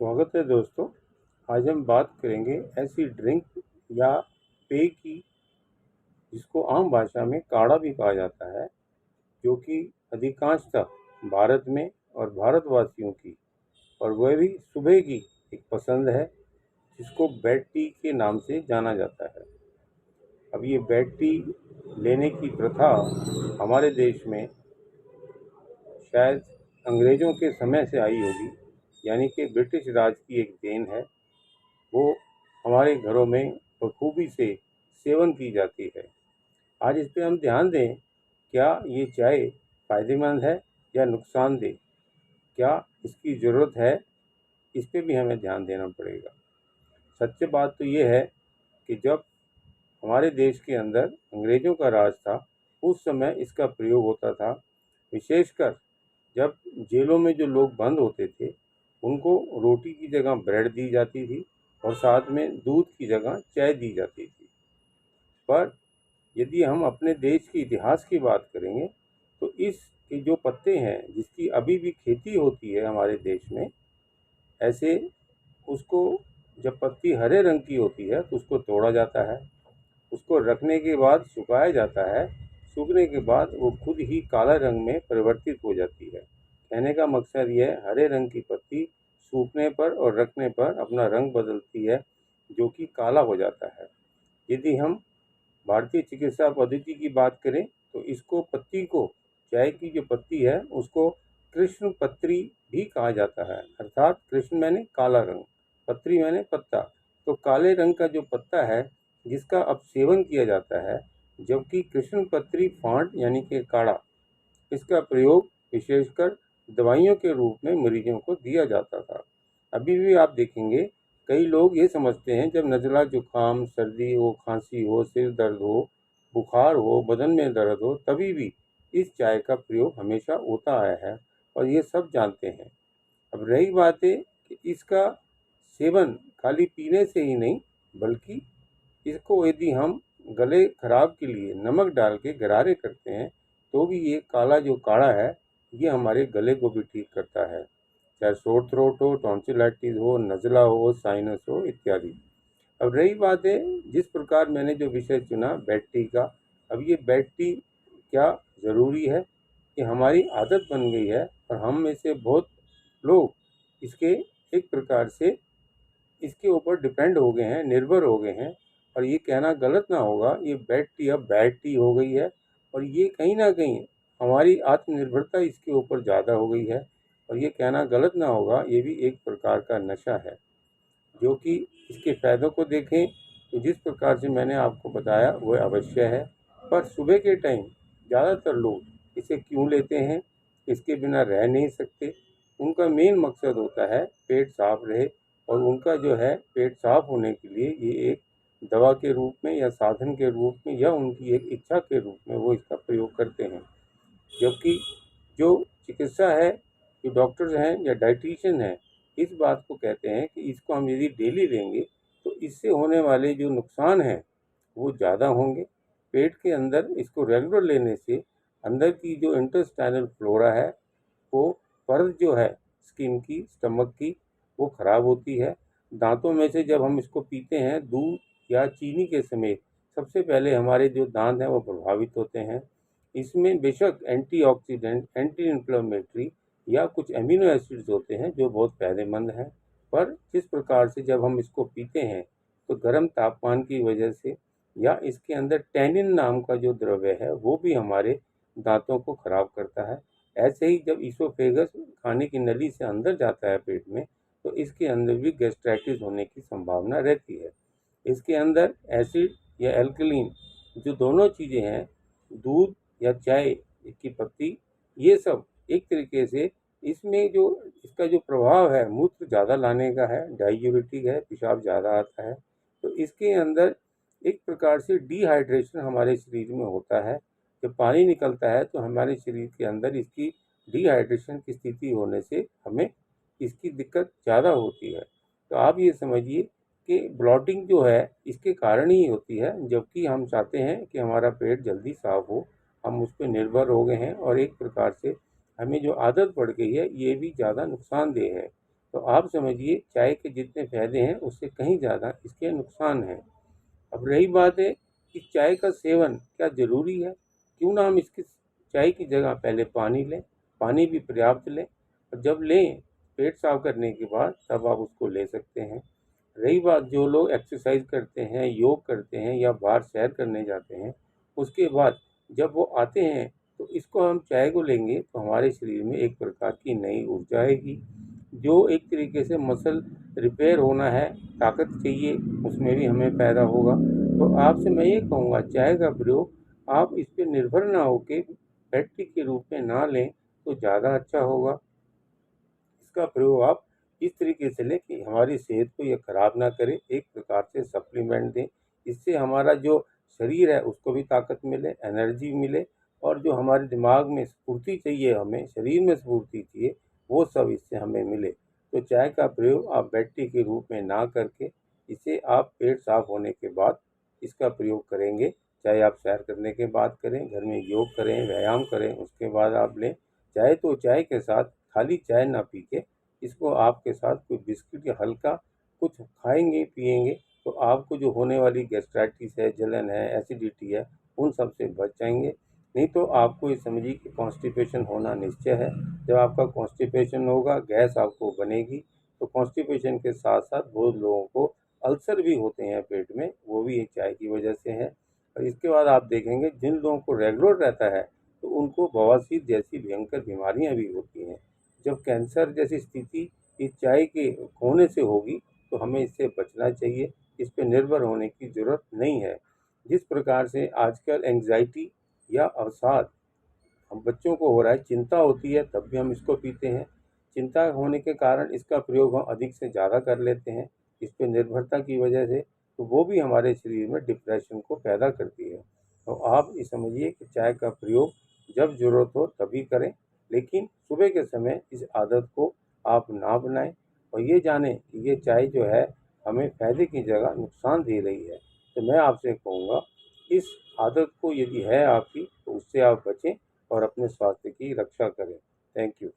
स्वागत है दोस्तों। आज हम बात करेंगे ऐसी ड्रिंक या पेय की जिसको आम भाषा में काढ़ा भी कहा जाता है, जो कि अधिकांशतः भारत में और भारतवासियों की और वह भी सुबह की एक पसंद है, जिसको बेड टी के नाम से जाना जाता है। अब ये बेड टी लेने की प्रथा हमारे देश में शायद अंग्रेज़ों के समय से आई होगी, यानी कि ब्रिटिश राज की एक देन है। वो हमारे घरों में बखूबी से सेवन की जाती है। आज इस पे हम ध्यान दें, क्या ये चाय फ़ायदेमंद है या नुकसानदेह? क्या इसकी ज़रूरत है? इस पे भी हमें ध्यान देना पड़ेगा। सच्ची बात तो ये है कि जब हमारे देश के अंदर अंग्रेज़ों का राज था, उस समय इसका प्रयोग होता था। विशेषकर जब जेलों में जो लोग बंद होते थे, उनको रोटी की जगह ब्रेड दी जाती थी और साथ में दूध की जगह चाय दी जाती थी। पर यदि हम अपने देश के इतिहास की बात करेंगे, तो इसके जो पत्ते हैं, जिसकी अभी भी खेती होती है हमारे देश में, ऐसे उसको जब पत्ती हरे रंग की होती है तो उसको तोड़ा जाता है। उसको रखने के बाद सुखाया जाता है। सूखने के बाद वो खुद ही काला रंग में परिवर्तित हो जाती है। कहने का मकसद ये है, हरे रंग की पत्ती सूखने पर और रखने पर अपना रंग बदलती है, जो कि काला हो जाता है। यदि हम भारतीय चिकित्सा पद्धति की बात करें, तो इसको पत्ती को, चाय की जो पत्ती है उसको कृष्ण पत्री भी कहा जाता है। अर्थात कृष्ण मैंने काला रंग, पत्री मैंने पत्ता। तो काले रंग का जो पत्ता है, जिसका अब सेवन किया जाता है, जबकि कृष्ण पत्री फांट यानी कि काढ़ा, इसका प्रयोग विशेषकर दवाइयों के रूप में मरीजों को दिया जाता था। अभी भी आप देखेंगे, कई लोग ये समझते हैं जब नज़ला जुकाम, सर्दी हो, खांसी हो, सिर दर्द हो, बुखार हो, बदन में दर्द हो, तभी भी इस चाय का प्रयोग हमेशा होता आया है और ये सब जानते हैं। अब रही बात है कि इसका सेवन खाली पीने से ही नहीं, बल्कि इसको यदि हम गले खराब के लिए नमक डाल के गरारे करते हैं, तो भी ये काला जो काढ़ा है, ये हमारे गले को भी ठीक करता है। चाहे सोर थ्रोट हो, टॉन्सिलाइटिस हो, नज़ला हो, साइनस हो इत्यादि। अब रही बात है, जिस प्रकार मैंने जो विषय चुना बेड टी का, अब ये बेड टी क्या ज़रूरी है? कि हमारी आदत बन गई है और हम में से बहुत लोग इसके एक प्रकार से इसके ऊपर डिपेंड हो गए हैं, निर्भर हो गए हैं। और ये कहना गलत ना होगा, ये बेड टी अब बैड टी हो गई है और ये कहीं ना कहीं हमारी आत्मनिर्भरता इसके ऊपर ज़्यादा हो गई है। और ये कहना गलत ना होगा, ये भी एक प्रकार का नशा है। जो कि इसके फ़ायदों को देखें, तो जिस प्रकार से मैंने आपको बताया वह अवश्य है। पर सुबह के टाइम ज़्यादातर लोग इसे क्यों लेते हैं? इसके बिना रह नहीं सकते। उनका मेन मकसद होता है पेट साफ रहे, और उनका जो है पेट साफ होने के लिए ये एक दवा के रूप में या साधन के रूप में या उनकी एक इच्छा के रूप में वो इसका प्रयोग करते हैं। जबकि जो चिकित्सा है, जो डॉक्टर्स हैं या डाइटिशियन हैं, इस बात को कहते हैं कि इसको हम यदि डेली लेंगे, तो इससे होने वाले जो नुकसान हैं वो ज़्यादा होंगे। पेट के अंदर इसको रेगुलर लेने से अंदर की जो इंटेस्टाइनल फ्लोरा है, वो परत जो है स्किन की, स्टमक की, वो ख़राब होती है। दांतों में से जब हम इसको पीते हैं, दूध या चीनी के समेत, सबसे पहले हमारे जो दांत हैं वो प्रभावित होते हैं। इसमें बेशक एंटीऑक्सीडेंट, एंटी इन्फ्लेमेटरी या कुछ एमिनो एसिड्स होते हैं जो बहुत फ़ायदेमंद हैं। पर जिस प्रकार से जब हम इसको पीते हैं, तो गर्म तापमान की वजह से या इसके अंदर टैनिन नाम का जो द्रव्य है, वो भी हमारे दांतों को ख़राब करता है। ऐसे ही जब इसोफेगस खाने की नली से अंदर जाता है पेट में, तो इसके अंदर भी गैस्ट्राइटिस होने की संभावना रहती है। इसके अंदर एसिड या एल्कलीन, जो दोनों चीज़ें हैं, दूध या चाय की पत्ती, ये सब एक तरीके से इसमें जो इसका जो प्रभाव है मूत्र ज़्यादा लाने का है, डाययूरेटिक है, पेशाब ज़्यादा आता है। तो इसके अंदर एक प्रकार से डिहाइड्रेशन हमारे शरीर में होता है। जब पानी निकलता है तो हमारे शरीर के अंदर इसकी डिहाइड्रेशन की स्थिति होने से हमें इसकी दिक्कत ज़्यादा होती है। तो आप ये समझिए कि ब्लॉटिंग जो है इसके कारण ही होती है, जबकि हम चाहते हैं कि हमारा पेट जल्दी साफ हो। हम उस पर निर्भर हो गए हैं और एक प्रकार से हमें जो आदत पड़ गई है, ये भी ज़्यादा नुकसानदेह है। तो आप समझिए चाय के जितने फ़ायदे हैं उससे कहीं ज़्यादा इसके नुकसान हैं। अब रही बात है कि चाय का सेवन क्या ज़रूरी है? क्यों ना हम इसकी चाय की जगह पहले पानी लें, पानी भी पर्याप्त लें और जब लें पेट साफ़ करने के बाद तब आप उसको ले सकते हैं। रही बात जो लोग एक्सरसाइज करते हैं, योग करते हैं या बाहर सैर करने जाते हैं, उसके बाद जब वो आते हैं तो इसको हम चाय को लेंगे तो हमारे शरीर में एक प्रकार की नई ऊर्जा आएगी, जो एक तरीके से मसल रिपेयर होना है, ताकत चाहिए, उसमें भी हमें पैदा होगा। तो आपसे मैं ये कहूँगा चाय का प्रयोग आप इस पे निर्भर ना होके बैटरी के रूप में ना लें तो ज़्यादा अच्छा होगा। इसका प्रयोग आप इस तरीके से लें कि हमारी सेहत को ये ख़राब ना करे, एक प्रकार से सप्लीमेंट दें। इससे हमारा जो शरीर है उसको भी ताकत मिले, एनर्जी मिले और जो हमारे दिमाग में स्फूर्ति चाहिए हमें, शरीर में स्फूर्ति चाहिए, वो सब इससे हमें मिले। तो चाय का प्रयोग आप बैटरी के रूप में ना करके इसे आप पेट साफ़ होने के बाद इसका प्रयोग करेंगे, चाहे आप सैर करने के बाद करें, घर में योग करें, व्यायाम करें, उसके बाद आप लें। चाहे तो चाय के साथ खाली चाय ना पी के इसको आपके साथ कोई बिस्किट या हल्का कुछ खाएंगे पिएंगे तो आपको जो होने वाली गैस्ट्राइटिस है, जलन है, एसिडिटी है, उन सब से बच जाएंगे। नहीं तो आपको ये समझिए कि कॉन्स्टिपेशन होना निश्चय है। जब आपका कॉन्स्टिपेशन होगा, गैस आपको बनेगी, तो कॉन्स्टिपेशन के साथ साथ बहुत लोगों को अल्सर भी होते हैं पेट में, वो भी एक चाय की वजह से है। और इसके बाद आप देखेंगे जिन लोगों को रेगुलर रहता है तो उनको बवासीर जैसी भयंकर बीमारियां भी होती हैं। जब कैंसर जैसी स्थिति इस चाय के खोने से होगी तो हमें इससे बचना चाहिए, इस पे निर्भर होने की ज़रूरत नहीं है। जिस प्रकार से आजकल एंग्जायटी या अवसाद हम बच्चों को हो रहा है, चिंता होती है तब भी हम इसको पीते हैं। चिंता होने के कारण इसका प्रयोग हम अधिक से ज़्यादा कर लेते हैं, इस पे निर्भरता की वजह से, तो वो भी हमारे शरीर में डिप्रेशन को पैदा करती है। तो आप ये समझिए कि चाय का प्रयोग जब ज़रूरत हो तभी करें, लेकिन सुबह के समय इस आदत को आप ना बनाएँ और ये जानें कि ये चाय जो है हमें फ़ायदे की जगह नुकसान दे रही है। तो मैं आपसे कहूँगा इस आदत को यदि है आपकी तो उससे आप बचें और अपने स्वास्थ्य की रक्षा करें। Thank you.